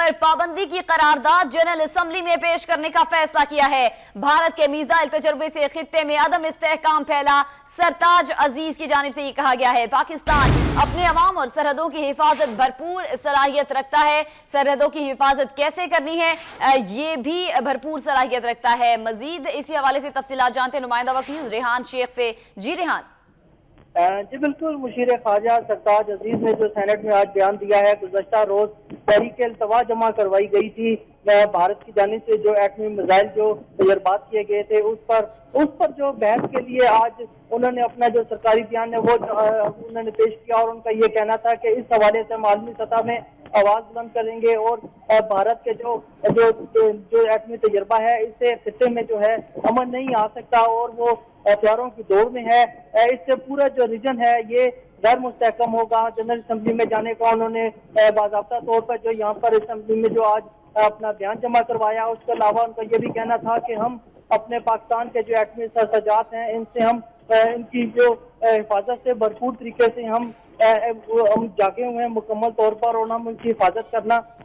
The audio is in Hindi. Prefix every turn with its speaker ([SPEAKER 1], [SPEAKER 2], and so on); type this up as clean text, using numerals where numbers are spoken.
[SPEAKER 1] पर पाबंदी की करारदाद जनरल असम्बली में पेश करने का फैसला किया है। भारत के मिसाइल तजुर्बे से खित्ते में अदम इस्तेहकाम फैला। सरताज अजीज की जानिब से ये कहा गया है, पाकिस्तान अपने अवाम और सरहदों की हिफाजत भरपूर सलाहियत रखता है। सरहदों की हिफाजत कैसे करनी है ये भी भरपूर सलाहियत रखता है। मजीद इसी हवाले से तफसीलात जानते हैं नुमाइंदा वकील रेहान शेख से। जी रेहान।
[SPEAKER 2] जी बिल्कुल, मुशीर ख्वाजा सरताज अजीज ने जो सेनेट में आज बयान दिया है, गुज़श्ता रोज तहरीक अल्तवा जमा करवाई गई थी भारत की जानिब से जो एटमी मिसाइल जो तजर्बात किए गए थे उस पर जो बहस के लिए आज उन्होंने अपना जो सरकारी बयान है वो उन्होंने पेश किया और उनका ये कहना था कि इस हवाले से हम आलमी सतह में आवाज बुलंद करेंगे और भारत के जो जो जो एटमी तजर्बा है इससे खित्ते में जो है अमन नहीं आ सकता और वो हथियारों की दौड़ में है। इससे पूरा जो रीजन है ये गैर मुस्तहकम होगा। जनरल असम्बली में जाने का उन्होंने बाज़ाब्ता तौर पर जो यहाँ पर असम्बली में जो आज अपना बयान जमा करवाया, उसके अलावा उनका ये भी कहना था कि हम अपने पाकिस्तान के जो एटमी सरसजात हैं इनसे हम इनकी जो हिफाजत से भरपूर तरीके से हम जागे हुए हैं मुकम्मल तौर पर और हम उनकी हिफाजत करना